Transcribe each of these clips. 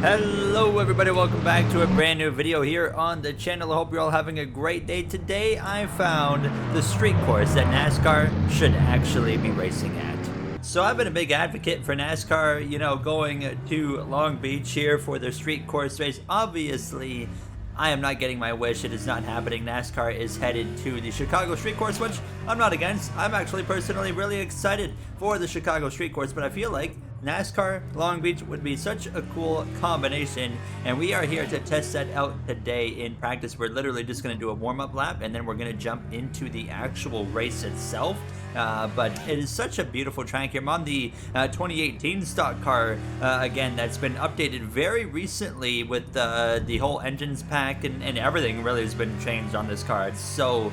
Hello everybody, welcome back to a brand new video here on the channel. I hope you're all having a great day. Today I found the street course that NASCAR should actually be racing at. So I've been a big advocate for NASCAR, going to Long Beach here for their street course race. Obviously, I am not getting my wish. It is not happening. NASCAR is headed to the Chicago street course, which I'm not against. I'm actually personally really excited for the Chicago street course, but I feel like NASCAR Long Beach would be such a cool combination, and we are here to test that out today in practice. We're literally just going to do a warm-up lap, and then we're going to jump into the actual race itself. But it is such a beautiful track here. I'm on the 2018 stock car, again, that's been updated very recently with the whole engines pack, and everything really has been changed on this car. It's so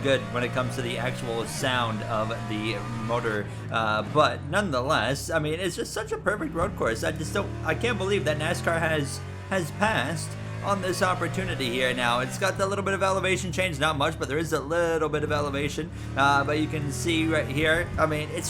good when it comes to the actual sound of the motor, but nonetheless, I mean, it's just such a perfect road course. I can't believe that NASCAR has passed on this opportunity here. Now it's got the little bit of elevation change, not much, but there is a little bit of elevation, but you can see right here, I mean, it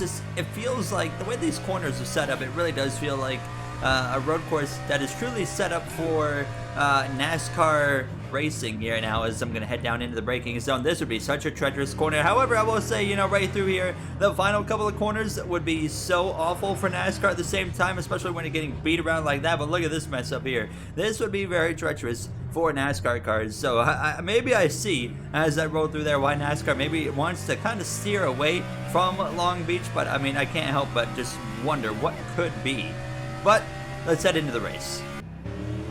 feels like the way these corners are set up, it really does feel like a road course that is truly set up for NASCAR racing here. Now as I'm gonna head down into the braking zone, this would be such a treacherous corner. However, I will say, right through here, the final couple of corners would be so awful for NASCAR at the same time, especially when you're getting beat around like that. But look at this mess up here. This would be very treacherous for NASCAR cars. So maybe I see, as I roll through there, why NASCAR maybe wants to kind of steer away from Long Beach, but I mean, I can't help but just wonder what could be. But let's head into the race.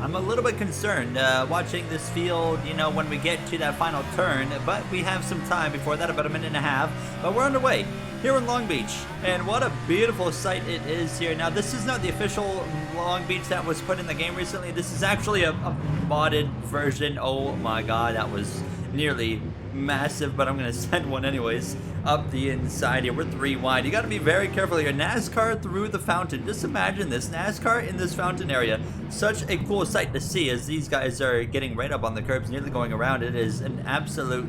I'm a little bit concerned watching this field, when we get to that final turn, but we have some time before that, about a minute and a half, but we're underway here in Long Beach, and what a beautiful sight it is here. Now, this is not the official Long Beach that was put in the game recently. This is actually a modded version. Oh my god, that was nearly massive, but I'm gonna send one anyways up the inside here. We're 3 wide. You got to be very careful here. NASCAR through the fountain. Just imagine this, NASCAR in this fountain area. Such a cool sight to see as these guys are getting right up on the curbs, nearly going around. It is an absolute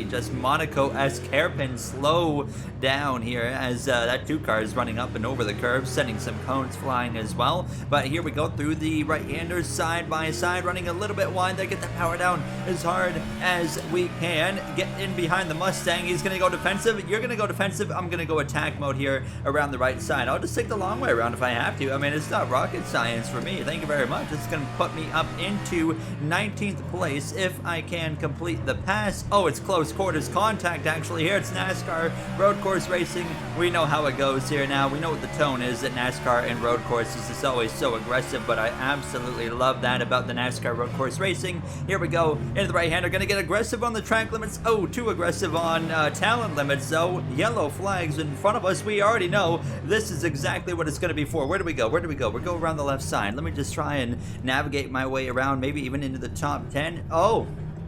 just Monaco-esque hairpin slow down here as that 2 car is running up and over the curves, sending some cones flying as well. But here we go through the right-handers side by side, running a little bit wide there. Get that power down as hard as we can. Get in behind the Mustang. He's going to go defensive. You're going to go defensive. I'm going to go attack mode here around the right side. I'll just take the long way around if I have to. I mean, it's not rocket science for me. Thank you very much. It's going to put me up into 19th place if I can complete the pass. Oh, it's close quarters contact actually here. It's NASCAR road course racing. We know how it goes here now. We know what the tone is at NASCAR and road courses. It's always so aggressive, but I absolutely love that about the NASCAR road course racing. Here we go into the right hander. Going to get aggressive on the track limits. Oh, too aggressive on talent limits. So yellow flags in front of us. We already know this is exactly what it's going to be for. Where do we go? Where do we go? We go around the left side. Let me just try and navigate my way around, maybe even into the top 10.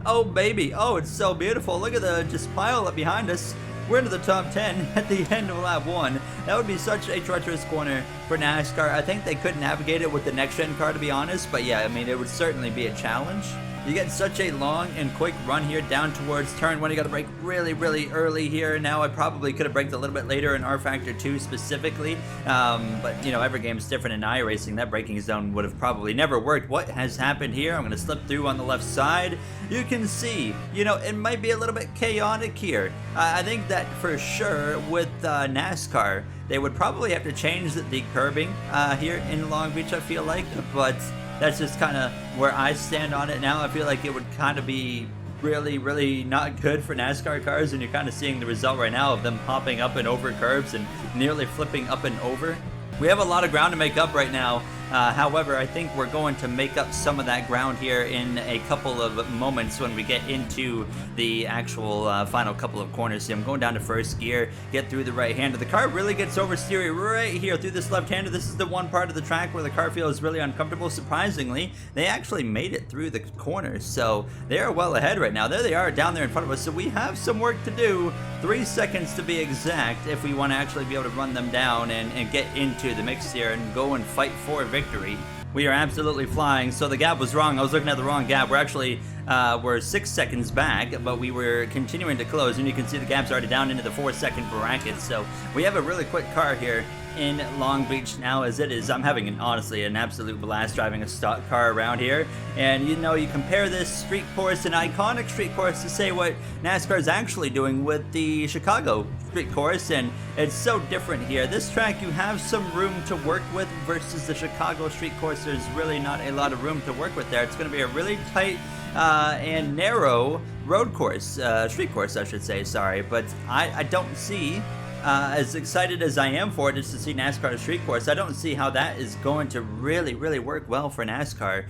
Oh baby, oh, it's so beautiful. Look at the just pile up behind us. We're into the top 10 at the end of lap 1. That would be such a treacherous corner for NASCAR. I think they could navigate it with the next gen car, to be honest, but yeah, I mean, it would certainly be a challenge. You get such a long and quick run here down towards turn 1. You got to brake really early here. Now I probably could have braked a little bit later in R Factor 2 specifically, but every game is different in iRacing. That braking zone would have probably never worked. What has happened here? I'm going to slip through on the left side. You can see, it might be a little bit chaotic here. I think that for sure with NASCAR, they would probably have to change the curbing here in Long Beach, I feel like, but that's just kind of where I stand on it now. I feel like it would kind of be really not good for NASCAR cars, and you're kind of seeing the result right now of them popping up and over curbs and nearly flipping up and over. We have a lot of ground to make up right now. However, I think we're going to make up some of that ground here in a couple of moments when we get into the actual final couple of corners. See, I'm going down to first gear, get through the right hander. The car really gets oversteery right here through this left hander. This is the one part of the track where the car feels really uncomfortable. Surprisingly, they actually made it through the corners, so they're well ahead right now. There they are down there in front of us, so we have some work to do. 3 seconds to be exact if we want to actually be able to run them down and get into the mix here and go and fight for victory. We are absolutely flying, so the gap was wrong. I was looking at the wrong gap. We're actually we're 6 seconds back, but we were continuing to close, and you can see the gap's already down into the 4-second bracket. So we have a really quick car here in Long Beach now as it is. I'm having honestly an absolute blast driving a stock car around here. And you know, you compare this street course, an iconic street course, to say what NASCAR is actually doing with the Chicago street course, and it's so different here. This track, you have some room to work with versus the Chicago street course. There's really not a lot of room to work with there. It's going to be a really tight and narrow road course, street course I should say, sorry, but I don't see, as excited as I am for it just to see NASCAR street course, I don't see how that is going to really work well for NASCAR,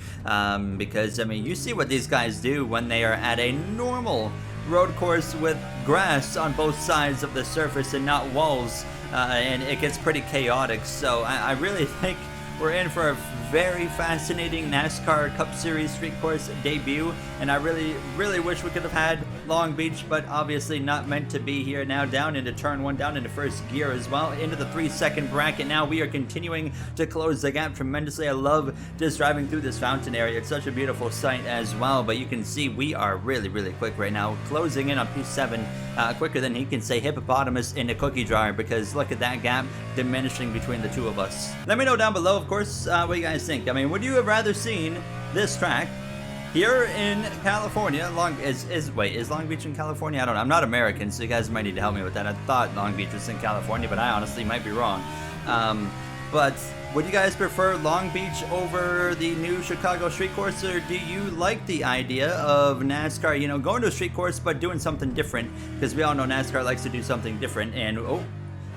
because I mean, you see what these guys do when they are at a normal road course with grass on both sides of the surface and not walls, and it gets pretty chaotic. So I really think we're in for a very fascinating NASCAR Cup Series street course debut, and I really wish we could have had Long Beach, but obviously not meant to be here. Now down into turn 1, down into first gear as well, into the 3-second bracket. Now we are continuing to close the gap tremendously. I love just driving through this fountain area. It's such a beautiful sight as well, but you can see we are really quick right now, closing in on P7 quicker than he can say hippopotamus in a cookie jar, because look at that gap diminishing between the two of us. Let me know down below, of course, what you guys think. I mean, would you have rather seen this track here in California? Is Long Beach in California? I don't know. I'm not American, so you guys might need to help me with that. I thought Long Beach was in California, but I honestly might be wrong. But would you guys prefer Long Beach over the new Chicago street course, or do you like the idea of NASCAR, you know, going to a street course but doing something different? Because we all know NASCAR likes to do something different, and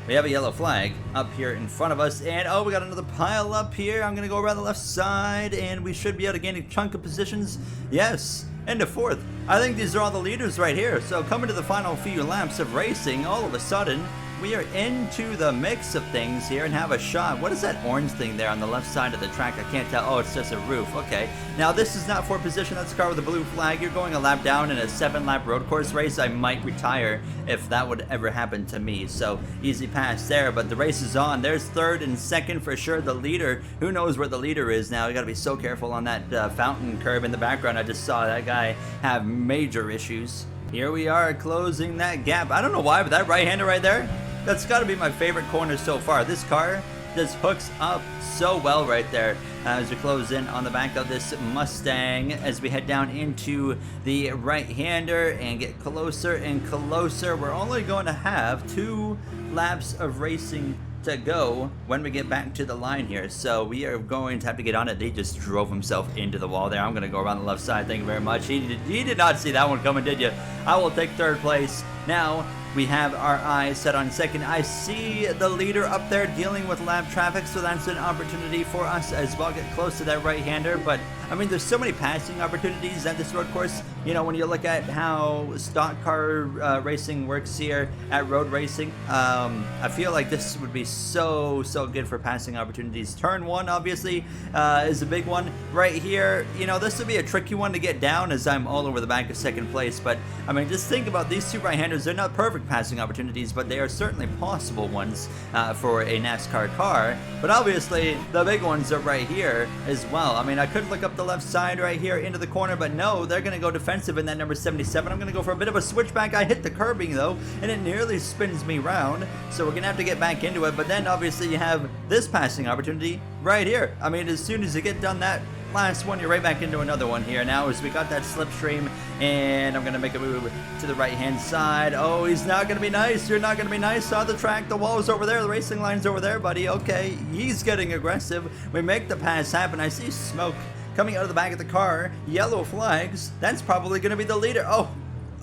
we have a yellow flag up here in front of us, and we got another pile up here. I'm gonna go around the left side, and we should be able to gain a chunk of positions. Yes, into fourth. I think these are all the leaders right here. So coming to the final few laps of racing, all of a sudden, we are into the mix of things here and have a shot. What is that orange thing there on the left side of the track? I can't tell. Oh, it's just a roof. Okay. Now, this is not for position. That's a car with a blue flag. You're going a lap down in a 7-lap road course race. I might retire if that would ever happen to me. So, easy pass there. But the race is on. There's third and second for sure. The leader, who knows where the leader is now? You got to be so careful on that fountain curve in the background. I just saw that guy have major issues. Here we are closing that gap. I don't know why, but that right-hander right there, that's got to be my favorite corner so far. This car just hooks up so well right there as we close in on the back of this Mustang as we head down into the right-hander and get closer and closer. We're only going to have 2 laps of racing to go when we get back to the line here, so we are going to have to get on it. He just drove himself into the wall there. I'm going to go around the left side. Thank you very much. He did not see that one coming, did you? I will take third place. Now we have our eyes set on second. I see the leader up there dealing with lap traffic, so that's an opportunity for us as well. Get close to that right-hander, but I mean, there's so many passing opportunities at this road course. You know, when you look at how stock car racing works here at road racing, I feel like this would be so good for passing opportunities. Turn 1 obviously is a big one right here. You know, this would be a tricky one to get down as I'm all over the back of second place, but I mean, just think about these 2 right-handers. They're not perfect passing opportunities, but they are certainly possible ones for a NASCAR car. But obviously the big ones are right here as well. I mean, I could look up the left side right here into the corner, but no, they're going to go defensive in that number 77. I'm going to go for a bit of a switchback. I hit the curbing though, and it nearly spins me round, so we're going to have to get back into it. But then obviously you have this passing opportunity right here. I mean, as soon as you get done that last one, you're right back into another one here. Now as we got that slipstream, and I'm gonna make a move to the right hand side. Oh, he's not gonna be nice. You're not gonna be nice on the track. The wall's over there, the racing line's over there, buddy. Okay, he's getting aggressive. We make the pass happen. I see smoke coming out of the back of the car. Yellow flags. That's probably gonna be the leader.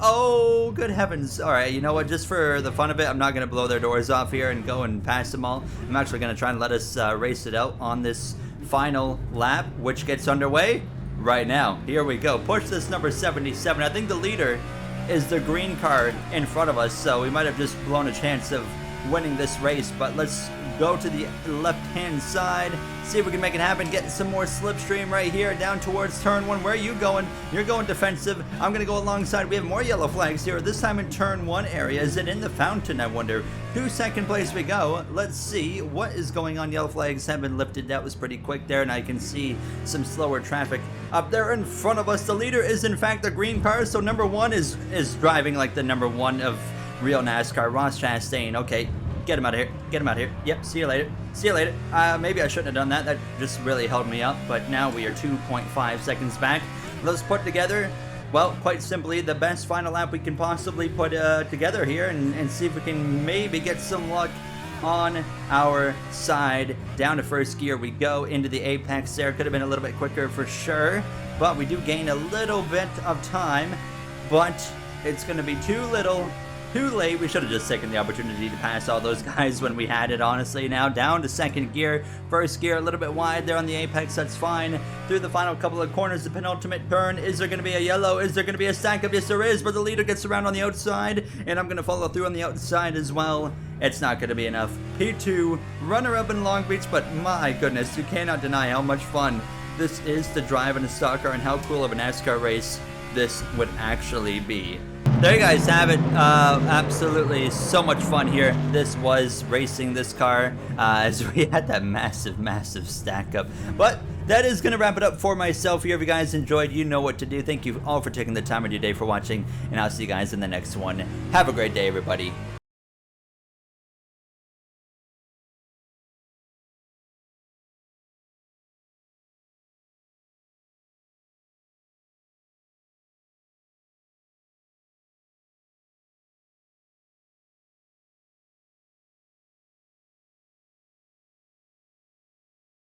Oh, good heavens. All right, you know what? Just for the fun of it, I'm not going to blow their doors off here and go and pass them all. I'm actually going to try and let us race it out on this final lap, which gets underway right now. Here we go. Push this number 77. I think the leader is the green car in front of us, so we might have just blown a chance of winning this race, but let's go to the left-hand side, see if we can make it happen. Get some more slipstream right here down towards turn 1. Where are you going? You're going defensive. I'm going to go alongside. We have more yellow flags here, this time in turn 1 area. Is it in the fountain, I wonder? To second place we go. Let's see what is going on. Yellow flags have been lifted. That was pretty quick there, and I can see some slower traffic up there in front of us. The leader is in fact the green car, so number 1 is driving like the number 1 of real NASCAR, Ross Chastain. Okay, Get him out of here. Get him out of here. Yep, see you later. See you later. Maybe I shouldn't have done that. That just really held me up. But now we are 2.5 seconds back. Let's put together, well, quite simply, the best final lap we can possibly put together here and see if we can maybe get some luck on our side. Down to first gear we go into the apex there. Could have been a little bit quicker for sure, but we do gain a little bit of time, but it's going to be too little, too late. We should have just taken the opportunity to pass all those guys when we had it, honestly. Now down to second gear. First gear a little bit wide there on the apex. That's fine. Through the final couple of corners, the penultimate turn. Is there going to be a yellow? Is there going to be a stack up? Yes, there is, but the leader gets around on the outside, and I'm going to follow through on the outside as well. It's not going to be enough. P2, runner-up in Long Beach, but my goodness, you cannot deny how much fun this is to drive in a stock car and how cool of a NASCAR race this would actually be. There you guys have it. Absolutely so much fun here. This was racing this car as we had that massive stack up. But that is going to wrap it up for myself here. If you guys enjoyed, you know what to do. Thank you all for taking the time of your day for watching, and I'll see you guys in the next one. Have a great day, everybody.